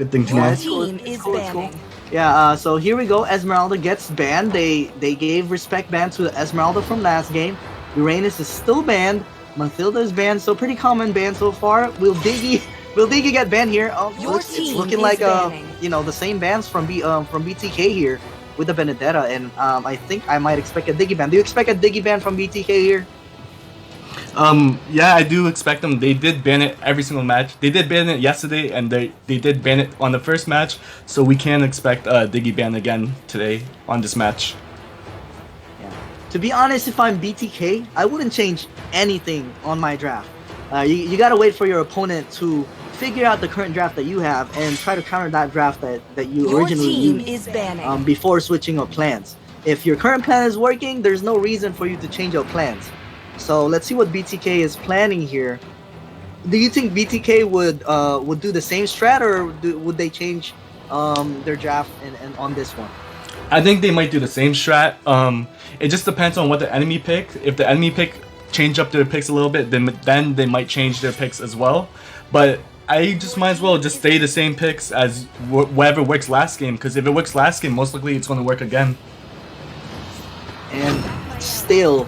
Good thing to Your know. team is banning. Yeah, so here we go. Esmeralda gets banned. They gave respect ban to Esmeralda from last game. Uranus is still banned. Mathilda is banned, so pretty common ban so far. Will Diggy get banned here? Oh, it's looking like you know, the same bans from BTK here with the Benedetta, and I think I might expect a Diggy ban. Do you expect a Diggy ban from BTK here? Yeah, I do expect them. They did ban it every single match. They did ban it yesterday, and they did ban it on the first match. So we can expect a Diggy ban again today on this match. Yeah. To be honest, if I'm BTK, I wouldn't change anything on my draft. You gotta wait for your opponent to figure out the current draft that you have and try to counter that draft that you originally used before switching up plans. If your current plan is working, there's no reason for you to change up plans. So let's see what BTK is planning here. Do you think BTK would do the same strat, or would they change their draft and on this one? I think they might do the same strat. It just depends on what the enemy pick. If the enemy pick change up their picks a little bit, then they might change their picks as well. But I just might as well just stay the same picks as whatever works last game, because if it works last game, most likely it's going to work again. And still,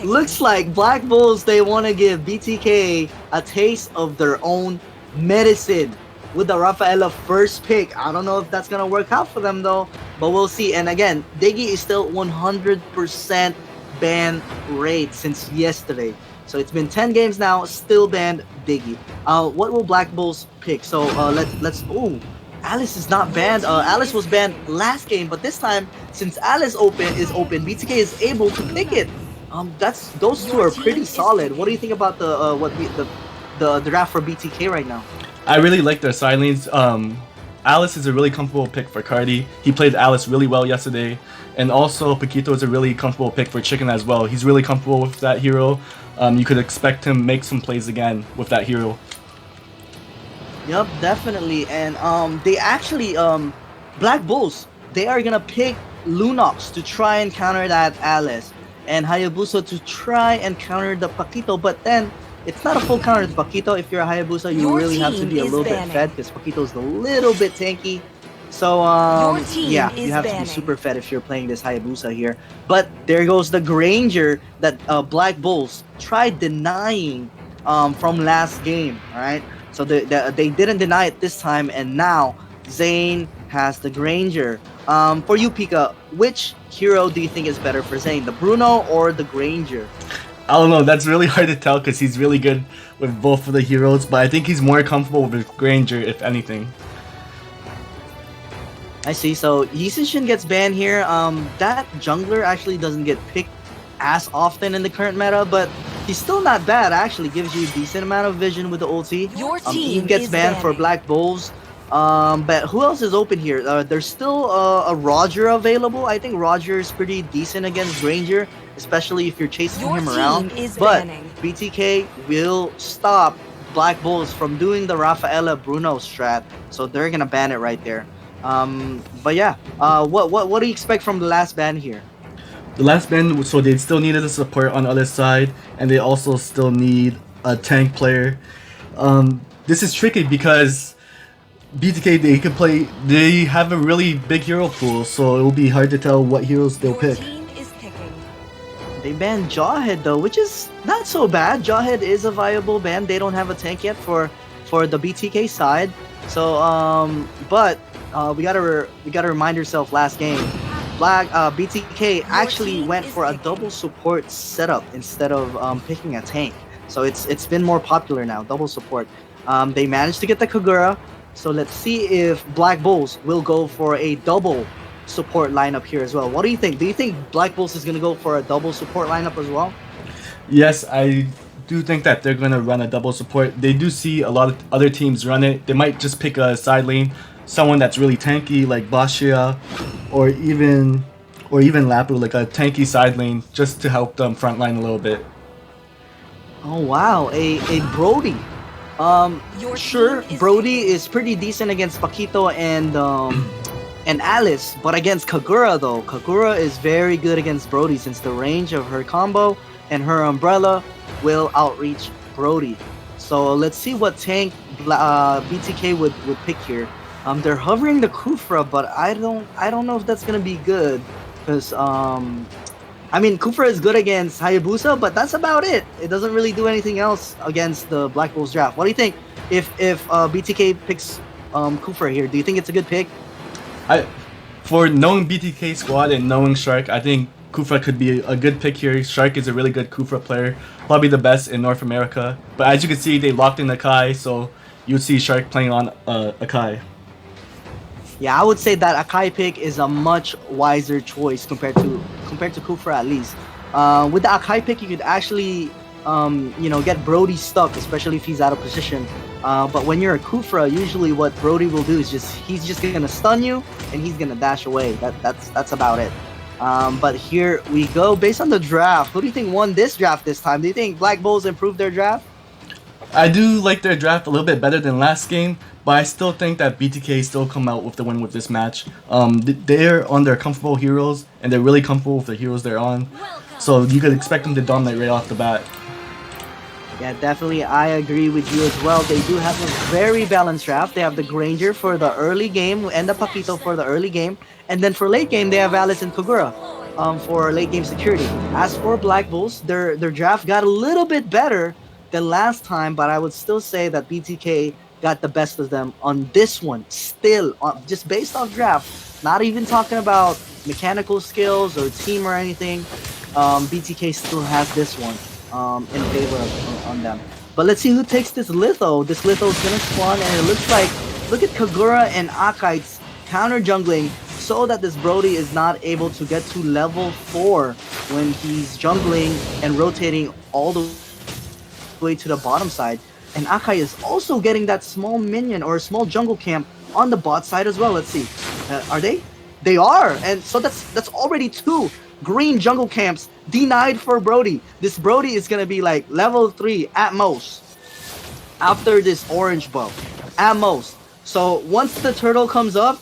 looks like Black Bulls, they want to give BTK a taste of their own medicine with the Rafaela first pick. I don't know if that's going to work out for them though, but we'll see. And again, Diggy is still 100% ban rate since yesterday. So it's been 10 games now, still banned Diggy. What will Black Bulls pick? So let's Alice is not banned. Alice was banned last game, but this time, since Alice is open, BTK is able to pick it. Those two are pretty solid. What do you think about the draft for BTK right now? I really like their side lanes. Alice is a really comfortable pick for Cardi. He played Alice really well yesterday. And also, Paquito is a really comfortable pick for Chicken as well. He's really comfortable with that hero. You could expect him make some plays again with that hero. Yep, definitely. And they actually, Black Bulls, they are gonna pick Lunox to try and counter that Alice, and Hayabusa to try and counter the Paquito, but then it's not a full counter to Paquito. If you're a Hayabusa, you really have to be a little bit fed, because Paquito's a little bit tanky. So, yeah, you have to be super fed if you're playing this Hayabusa here. But there goes the Granger that Black Bulls tried denying from last game, alright? So they didn't deny it this time, and now Zane has the Granger. For you, Pika, which hero do you think is better for Zane, the Bruno or the Granger? I don't know, that's really hard to tell because he's really good with both of the heroes, but I think he's more comfortable with Granger, if anything. I see. So Yisishin gets banned here. That jungler actually doesn't get picked as often in the current meta, but he's still not bad. Actually gives you a decent amount of vision with the ulti. He gets banned for Black Bulls. But who else is open here? There's still a Roger available. I think Roger is pretty decent against Granger, especially if you're chasing him around. But BTK will stop Black Bulls from doing the Rafaela Bruno strat, so they're gonna ban it right there. But yeah, what do you expect from the last ban here? The last ban, so they still needed the support on the other side, and they also still need a tank player. This is tricky because BTK, they have a really big hero pool, so it will be hard to tell what heroes they'll pick. They banned Jawhead though, which is not so bad. Jawhead is a viable ban. They don't have a tank yet for the BTK side. So but we gotta remind ourselves last game, BTK actually went for a double support setup instead of picking a tank. So it's been more popular now, double support. They managed to get the Kagura. So let's see if Black Bulls will go for a double support lineup here as well. What do you think? Do you think Black Bulls is gonna go for a double support lineup as well? Yes, I do think that they're gonna run a double support. They do see a lot of other teams run it. They might just pick a side lane, someone that's really tanky like Bashia, or even Lapu, like a tanky side lane, just to help them frontline a little bit. Oh wow, a Brody. Sure, Brody is pretty decent against Paquito and Alice, but against Kagura though, Kagura is very good against Brody since the range of her combo and her umbrella will outreach Brody. So let's see what tank BTK would pick here. They're hovering the Kufra, but I don't know if that's gonna be good, because I mean, Kufra is good against Hayabusa, but that's about it. It doesn't really do anything else against the Black Bulls draft. What do you think if BTK picks Kufra here? Do you think it's a good pick? For knowing BTK squad and knowing Shark, I think Kufra could be a good pick here. Shark is a really good Kufra player, probably the best in North America. But as you can see, they locked in Akai, so you would see Shark playing on Akai. Yeah, I would say that Akai pick is a much wiser choice compared to Kufra, at least. With the Akai pick, you could actually get Brody stuck, especially if he's out of position. But when you're a Kufra, usually what Brody will do is he's just gonna stun you and he's gonna dash away. That's about it. But here we go. Based on the draft, who do you think won this draft this time? Do you think Black Bulls improved their draft? I do like their draft a little bit better than last game, but I still think that BTK still come out with the win with this match. They're on their comfortable heroes, and they're really comfortable with the heroes they're on. So you could expect them to dominate right off the bat. Yeah, definitely. I agree with you as well. They do have a very balanced draft. They have the Granger for the early game and the Paquito for the early game. And then for late game, they have Alice and Kagura for late game security. As for Black Bulls, their draft got a little bit better than last time, but I would still say that BTK got the best of them on this one. Still, just based off draft, not even talking about mechanical skills or team or anything, BTK still has this one in favor on them. But let's see who takes this Litho. This Litho is gonna spawn, and it looks like, look at Kagura and Akai's counter jungling so that this Brody is not able to get to level 4 when he's jungling and rotating all the way to the bottom side. And Akai is also getting that small minion or small jungle camp on the bot side as well. Let's see, are they? They are, and so that's already 2 green jungle camps denied for Brody. This Brody is gonna be like level 3 at most after this orange buff, at most. So once the turtle comes up,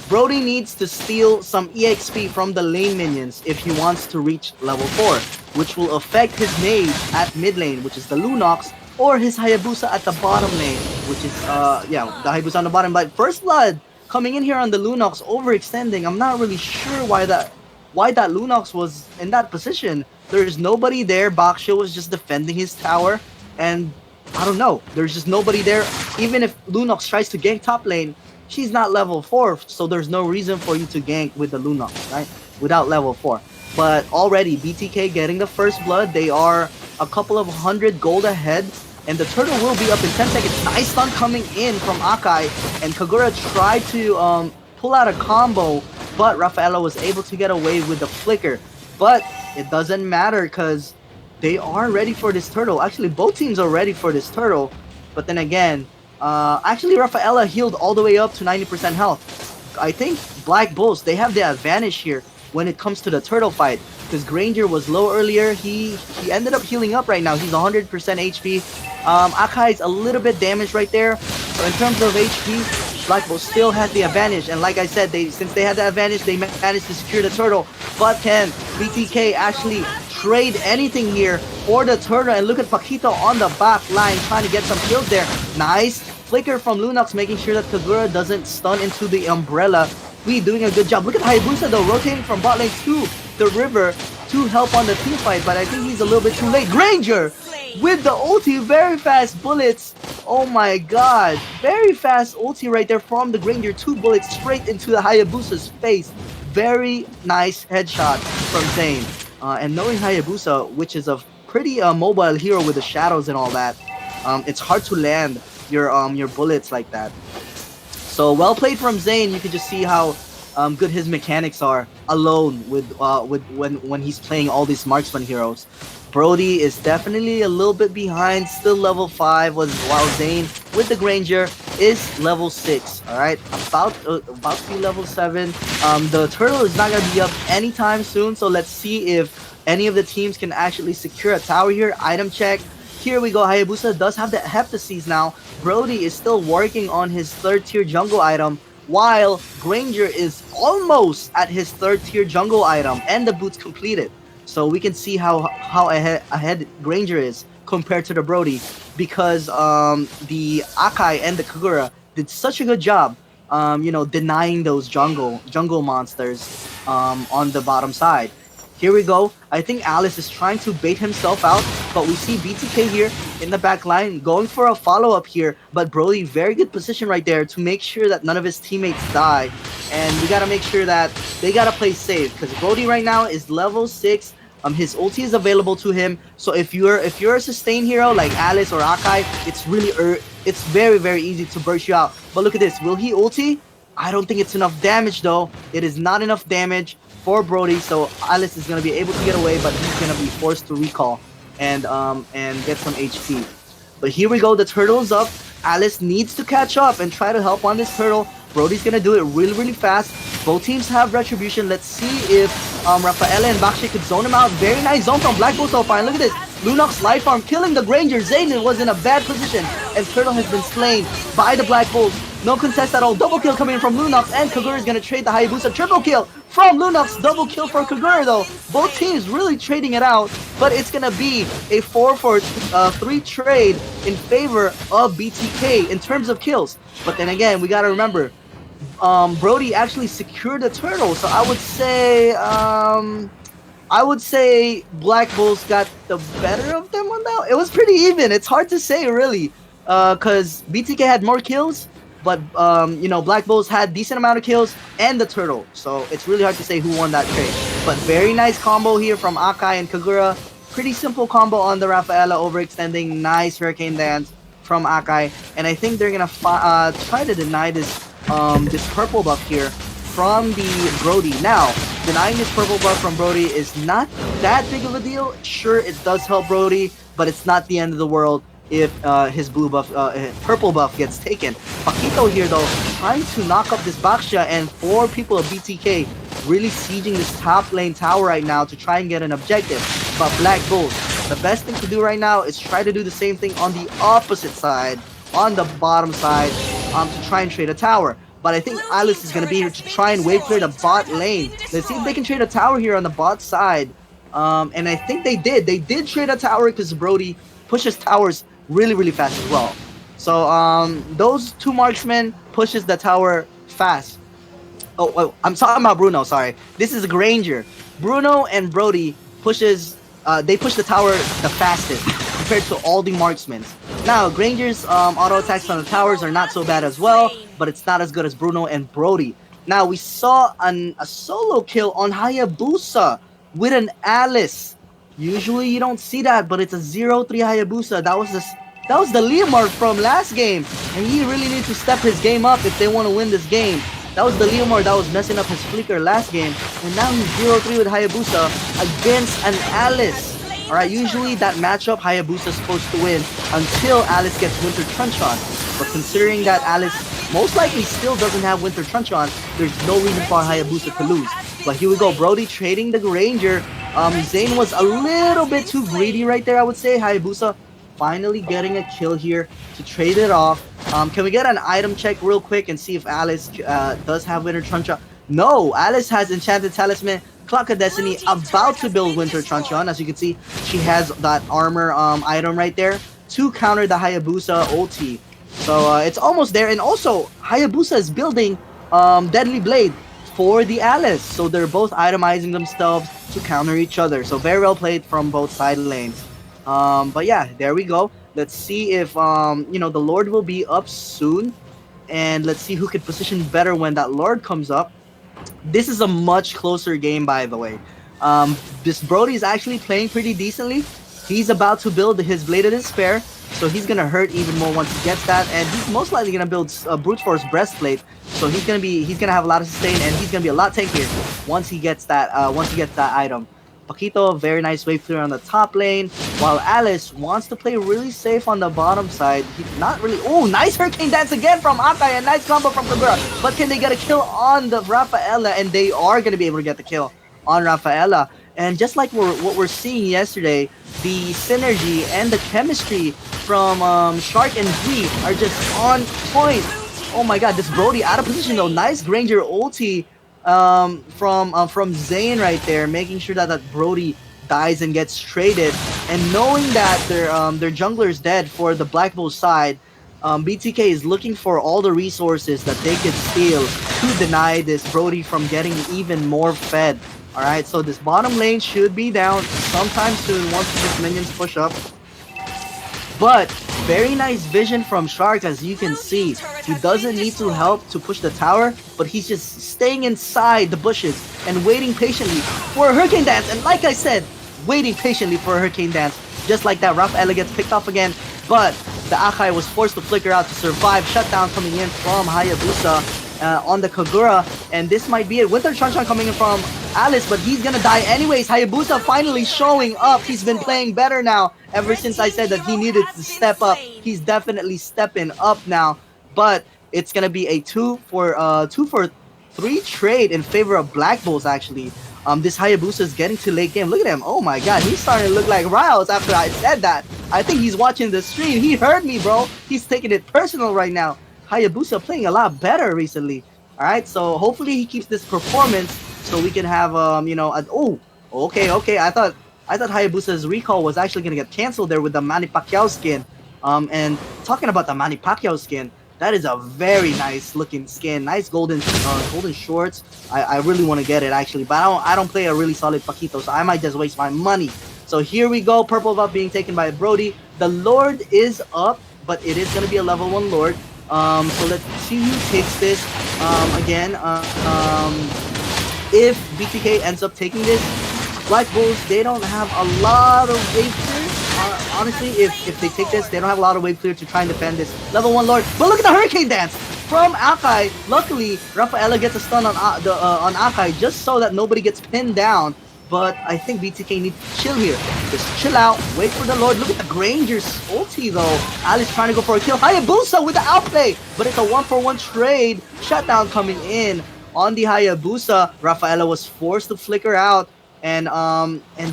Brody needs to steal some EXP from the lane minions if he wants to reach level 4, which will affect his mage at mid lane, which is the Lunox, or his Hayabusa at the bottom lane, which is the Hayabusa on the bottom. But First Blood coming in here on the Lunox, overextending. I'm not really sure why that Lunox was in that position. There's nobody there. Baksha was just defending his tower, and I don't know. There's just nobody there. Even if Lunox tries to gank top lane, she's not level 4, so there's no reason for you to gank with the Lunox, right? Without level 4. But already, BTK getting the First Blood. They are a couple of 100 gold ahead, and the turtle will be up in 10 seconds. Nice stun coming in from Akai, and Kagura tried to pull out a combo, but Rafaela was able to get away with the flicker. But it doesn't matter because they are ready for this turtle. Actually, both teams are ready for this turtle. But then again, actually Rafaela healed all the way up to 90% health. I think Black Bulls, they have the advantage here when it comes to the turtle fight, because Granger was low earlier. He ended up healing up right now. He's 100% HP. Akai's a little bit damaged right there. So in terms of HP, Black Bulls still has the advantage. And like I said, since they had the advantage, they managed to secure the turtle. But can BTK actually trade anything here for the turtle? And look at Paquito on the back line trying to get some kills there. Nice flicker from Lunox, making sure that Kagura doesn't stun into the umbrella. We doing a good job. Look at Hayabusa though, rotating from bot lane to the river to help on the team fight, but I think he's a little bit too late. Granger with the ulti, very fast bullets. Oh my god, very fast ulti right there from the Granger. 2 bullets straight into the Hayabusa's face. Very nice headshot from Zane. And knowing Hayabusa, which is a pretty mobile hero with the shadows and all that, it's hard to land your bullets like that. So well played from Zane. You can just see how good his mechanics are alone with when he's playing all these marksman heroes. Brody is definitely a little bit behind, still level 5, while Zane with the Granger is level 6. All right, about to be level 7. The turtle is not gonna be up anytime soon, so let's see if any of the teams can actually secure a tower here. Item check. Here we go. Hayabusa does have the Heptases now. Brody is still working on his 3rd tier jungle item, while Granger is almost at his 3rd tier jungle item and the boots completed. So we can see how ahead Granger is compared to the Brody because the Akai and the Kagura did such a good job, denying those jungle monsters on the bottom side. Here we go. I think Alice is trying to bait himself out, but we see BTK here in the back line going for a follow-up here, but Brody, very good position right there to make sure that none of his teammates die, and we gotta make sure that they gotta play safe, because Brody right now is level 6, his ulti is available to him, so if you're a sustain hero like Alice or Akai, it's very, very easy to burst you out. But look at this, will he ulti? I don't think it's enough damage though. It is not enough damage for Brody, so Alice is gonna be able to get away, but he's gonna be forced to recall and get some HP. But here we go, the turtle's up. Alice needs to catch up and try to help on this turtle. Brody's gonna do it really, really fast. Both teams have retribution. Let's see if Rafaela and Bakshi could zone him out. Very nice zone from BLACKBULLS so far. And look at this. Lunox life farm killing the Granger. Zayn was in a bad position. And Turtle has been slain by the BLACKBULLS. No contest at all. Double kill coming from Lunox. And Kagura is going to trade the Hayabusa. Triple kill from Lunox. Double kill for Kagura though. Both teams really trading it out. But it's going to be a 4-for-3 trade in favor of BTK in terms of kills. But then again, we got to remember, Brody actually secured the turtle, so I would say BLACKBULLS got the better of them on that. It was pretty even. It's hard to say really, because BTK had more kills, but BLACKBULLS had decent amount of kills and the turtle, so it's really hard to say who won that trade. But very nice combo here from Akai and Kagura. Pretty simple combo on the Rafaela, overextending. Nice hurricane dance from Akai, and I think they're gonna try to deny this purple buff here from the Brody. Now, denying this purple buff from Brody is not that big of a deal. Sure, it does help Brody, but it's not the end of the world if his purple buff gets taken. Paquito here though, trying to knock up this Baksha, and 4 people of BTK really sieging this top lane tower right now to try and get an objective. But BLACKBULLS, the best thing to do right now is try to do the same thing on the opposite side, on the bottom side, to try and trade a tower. But I think Alice is going to be here to try and wave clear the bot lane. Let's see if they can trade a tower here on the bot side. And I think they did. They did trade a tower because Brody pushes towers really, really fast as well. So those 2 marksmen pushes the tower fast. Oh, I'm talking about Bruno, sorry. This is a Granger. Bruno and Brody pushes, they push the tower the fastest compared to all the marksmen. Now, Granger's auto attacks on the towers are not so bad as well, but it's not as good as Bruno and Brody. Now, we saw a solo kill on Hayabusa with an Alice. Usually you don't see that, but it's a 0-3 Hayabusa. That was the Leomar from last game, and he really needs to step his game up if they want to win this game. That was the Leomar that was messing up his flicker last game, and now he's 0-3 with Hayabusa against an Alice. Alright, usually that matchup Hayabusa is supposed to win until Alice gets Winter Truncheon. But considering that Alice most likely still doesn't have Winter Truncheon, there's no reason for Hayabusa to lose. But here we go, Brody trading the Ranger. Zayn was a little bit too greedy right there, I would say. Hayabusa finally getting a kill here to trade it off. Can we get an item check real quick and see if Alice does have Winter Truncheon? No, Alice has Enchanted Talisman, Clock of Destiny, about to build Winter Truncheon. As you can see, she has that armor item right there to counter the Hayabusa ulti. So it's almost there. And also, Hayabusa is building Deadly Blade for the Alice. So they're both itemizing themselves to counter each other. So very well played from both side lanes. But yeah, there we go. Let's see if the Lord will be up soon. And let's see who could position better when that Lord comes up. This is a much closer game, by the way. This Brody is actually playing pretty decently. He's about to build his Blade of Despair, so he's gonna hurt even more once he gets that, and he's most likely gonna build Brute Force Breastplate. So he's gonna have a lot of sustain, and he's gonna be a lot tankier once he gets that item. Paquito, very nice wave clear on the top lane, while Alice wants to play really safe on the bottom side. He's not really... Oh, nice Hurricane Dance again from Akai, and nice combo from Kagura. But can they get a kill on the Rafaela? And they are going to be able to get the kill on Rafaela. And just like what we're seeing yesterday, the synergy and the chemistry from Shark and Z are just on point. Oh my god, this Brody out of position though. Nice Granger ulti from Zayn right there, making sure that Brody dies and gets traded. And knowing that their jungler is dead for the Black Bull side, BTK is looking for all the resources that they could steal to deny this Brody from getting even more fed. Alright, so this bottom lane should be down sometime soon once his minions push up. But very nice vision from Shark, as you can see. He doesn't need to help to push the tower, but he's just staying inside the bushes and waiting patiently for a Hurricane Dance. And like I said, waiting patiently for a Hurricane Dance. Just like that, Rafaela gets picked off again, but the Akai was forced to flicker out to survive. Shutdown coming in from Hayabusa on the Kagura, and this might be it. Winter Chanchan coming in from Alice, but he's gonna die anyways. Hayabusa finally showing up. He's been playing better now ever since I said that he needed to step up. He's definitely stepping up now, but it's gonna be a 2 for 3 trade in favor of Black Bulls actually. This Hayabusa is getting to late game. Look at him. Oh my god, he's starting to look like Riles after I said that. I think he's watching the stream. He heard me, bro. He's taking it personal right now. Hayabusa playing a lot better recently. Alright, so hopefully he keeps this performance so we can have, you know, okay. I thought Hayabusa's recall was actually going to get canceled there with the Manny Pacquiao skin. And talking about the Manny Pacquiao skin, that is a very nice looking skin. Nice golden shorts. I really want to get it actually, but I don't play a really solid Paquito, so I might just waste my money. So here we go, purple buff being taken by Brody. The Lord is up, but it is going to be a level 1 Lord. So let's see who takes this. Again, if BTK ends up taking this, Black Bulls, they don't have a lot of wave clear. Honestly, if they take this, they don't have a lot of wave clear to try and defend this level 1 Lord. But look at the Hurricane Dance from Akai. Luckily, Rafaela gets a stun on Akai just so that nobody gets pinned down. But I think BTK needs to chill here. Just chill out, wait for the Lord. Look at the Granger's ulti though. Alice trying to go for a kill. Hayabusa with the outplay, but it's a 1-for-1 trade. Shutdown coming in on the Hayabusa. Rafaela was forced to flicker out, and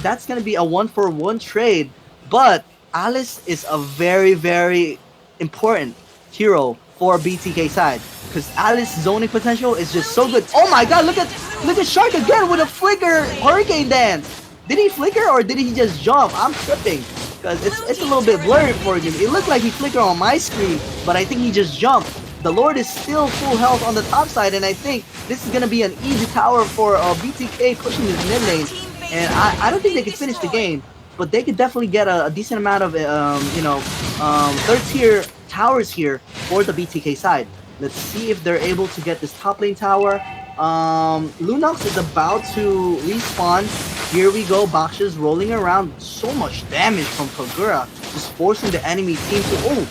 that's gonna be a 1-for-1 trade. But Alice is a very, very important hero for BTK side, because Alice's zoning potential is just so good. Oh my god, look at Shark again with a flicker Hurricane Dance. Did he flicker or did he just jump? I'm tripping because it's a little bit blurry for him. It looked like he flickered on my screen, but I think he just jumped. The Lord is still full health on the top side, and I think this is gonna be an easy tower for BTK pushing his mid lane. And I don't think they can finish the game, but they could definitely get a decent amount of third tier towers here for the BTK side. Let's see if they're able to get this top lane tower. Lunox is about to respawn. Here we go. Baksha's rolling around. So much damage from Kagura, just forcing the enemy team to. Oh,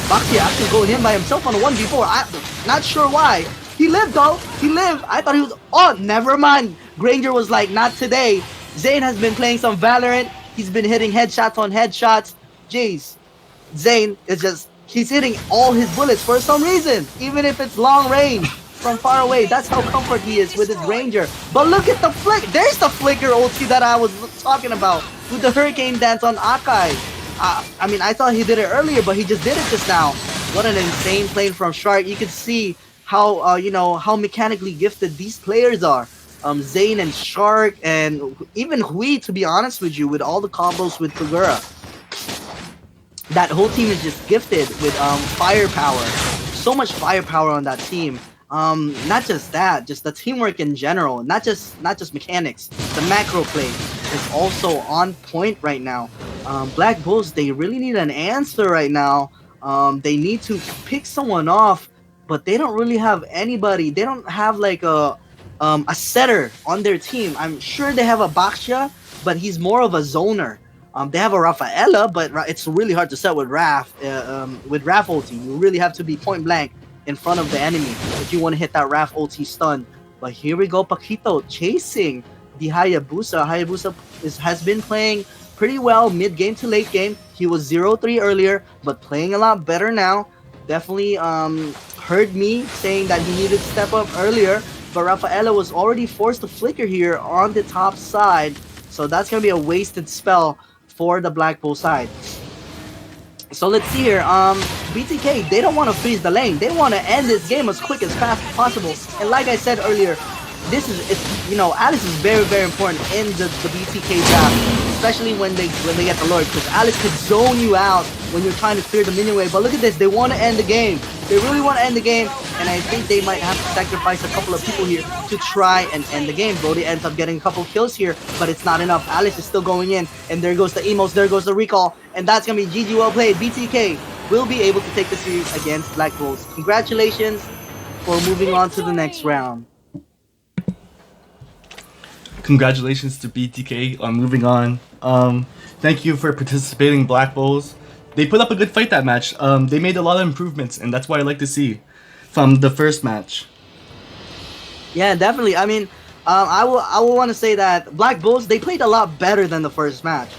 Baksha actually going in by himself on a 1v4. I'm not sure why. He lived though. He lived. I thought he was. Oh, never mind. Granger was like, not today. Zane has been playing some Valorant. He's been hitting headshots on headshots. Jeez, Zane is just. He's hitting all his bullets for some reason, even if it's long range from far away. That's how comfort he is with his Ranger. But look at the flick. There's the flicker ulti that I was talking about with the Hurricane Dance on Akai. I mean, I thought he did it earlier, but he just did it just now. What an insane play from Shark. You can see how, how mechanically gifted these players are. Zane and Shark and even Hui, to be honest with you, with all the combos with Kagura. That whole team is just gifted with firepower. So much firepower on that team. Not just that, just the teamwork in general. Not just mechanics. The macro play is also on point right now. Black Bulls, they really need an answer right now. They need to pick someone off, but they don't really have anybody. They don't have like a setter on their team. I'm sure they have a Baksha, but he's more of a zoner. They have a Rafaela, but it's really hard to set with Raf. With Raf ulti, you really have to be point blank in front of the enemy if you want to hit that Raf ulti stun. But here we go, Paquito chasing the Hayabusa. Hayabusa has been playing pretty well mid-game to late game. He was 0-3 earlier, but playing a lot better now. Definitely heard me saying that he needed to step up earlier, but Rafaela was already forced to flicker here on the top side. So that's going to be a wasted spell for the Black Bull side. So let's see here. BTK, they don't want to freeze the lane. They want to end this game as quick as fast as possible. And like I said earlier, Alice is very, very important in the BTK draft. especially when they get the Lord, because Alice could zone you out when you're trying to clear the minion wave. But look at this, they want to end the game. They really want to end the game, and I think they might have to sacrifice a couple of people here to try and end the game. Brody ends up getting a couple kills here, but it's not enough. Alice is still going in, and there goes the emos, there goes the recall, and that's gonna be GG, well played. BTK will be able to take the series against Black Bulls. Congratulations for moving on to the next round. Congratulations to BTK on moving on. Thank you for participating, Black Bulls. They put up a good fight that match. They made a lot of improvements, and that's what I like to see from the first match. Yeah, definitely. I mean, I will want to say that Black Bulls, they played a lot better than the first match.